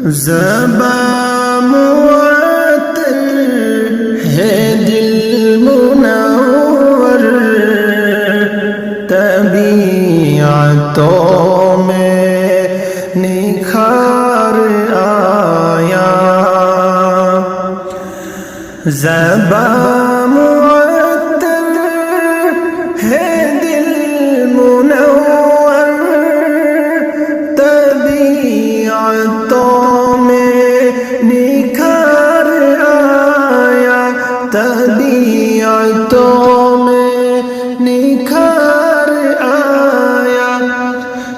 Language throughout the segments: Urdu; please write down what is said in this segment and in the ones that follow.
زباں معطل ہے دل منور، طبیعتوں میں نکھار آیا۔ زباں معطل ہے دل منور، طبیعتوں میں نکھار آیا، طبیعتوں میں نکھار آیا۔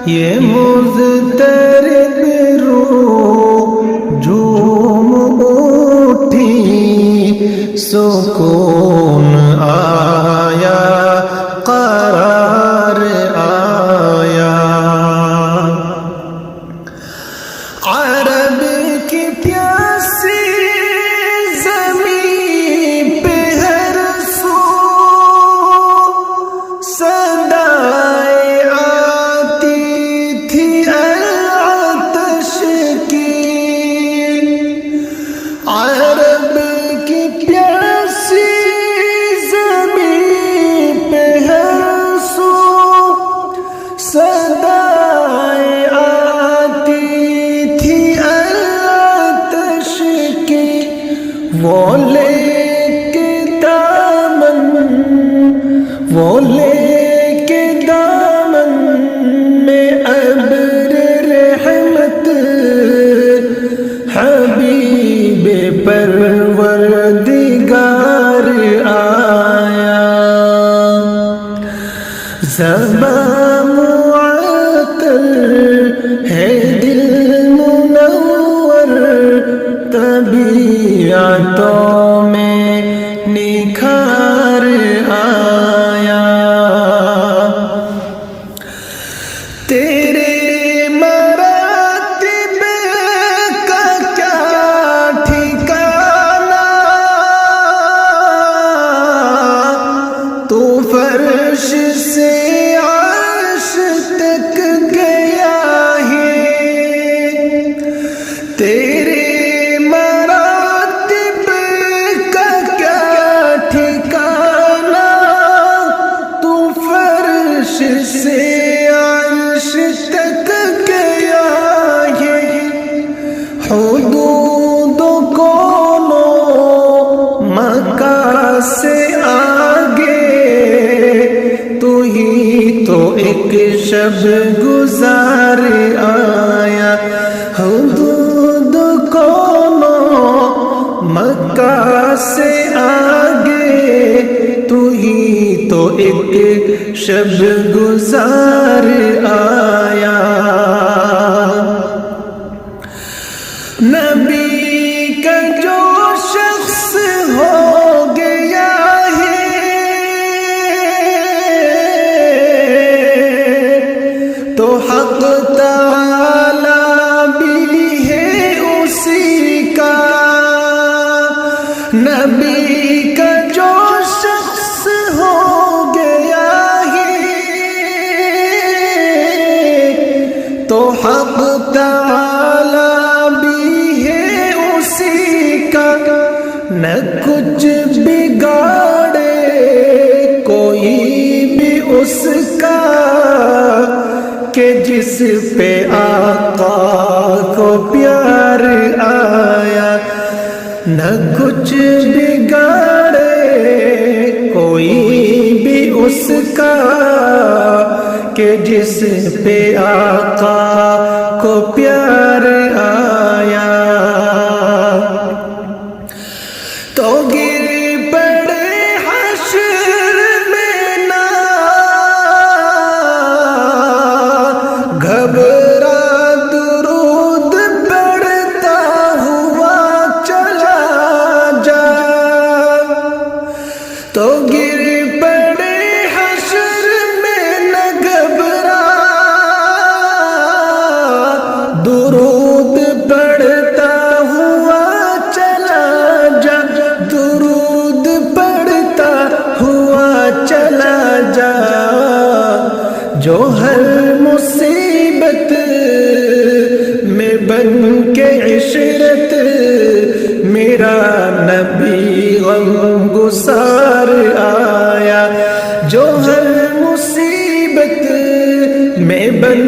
یہ مضطرب روح جھوم اٹھی، سکون آیا، قرار آیا۔ عرب کی پیاسی زمین پہ ہر سو صدائیں آتی تھی العطش کی۔ عرب کی پیاسی زمین پہ ہر سو صدائیں آتی تھی العطش کی۔ وہ لے کے دامن، وہ لے کے دامن میں ابر رحمت، حبیب پروردگار آیا۔ زباں معطل ہے دل منور، طبیعتوں میں نکھار آیا۔ تیرے مراتب کا کیا ٹھکانا، تو فرش سے عرش تک گیا ہے۔ تیرے مراتب کا کیا ٹھکانا، تو فرش سے عرش تک گیا ہے۔ حدود کونوں مکہ سے آگے، تو ہی تو ایک شب گزار آیا۔ حدود کونوں مکہ سے آگے، تو ہی تو ایک شب گزار آیا۔ نبی کا جو شخص ہو گیا ہے، تو حق تعالی بھی ہے اسی کا۔ نبی کا جو شخص ہو گیا ہے، تو حق تعالی بھی ہے اسی کا۔ نہ کچھ بگاڑے کوئی بھی اس کا، کہ جس پہ آقا کو پیار آیا۔ نہ کچھ بگاڑے کوئی بھی اس کا، کہ جس پہ آقا کو پیار آیا۔ تو گر پڑے حشر میں نہ گھبرا، درود پڑھتا ہوا چلا جا۔ تو گر پڑے حشر میں نہ گھبرا، درود پڑھتا ہوا چلا جا، درود پڑھتا ہوا چلا جا۔ جو ہر مصیبت میں بن کے عشرت میرا نبی غم گسار آیا، جو ہر مصیبت میں بن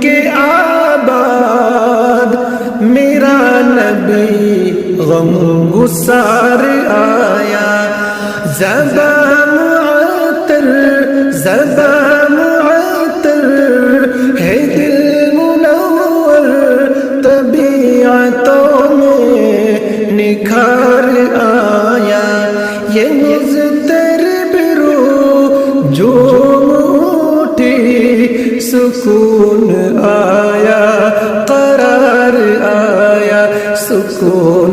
کے آباد میرا نبی غم گسار آیا۔ زبان معطر زبان معطر ہے دل منور، طبیعتوں میں نکھار آیا، یہ مضطرب روح جھوم اٹھی، سکون آیا قرار آیا، سکون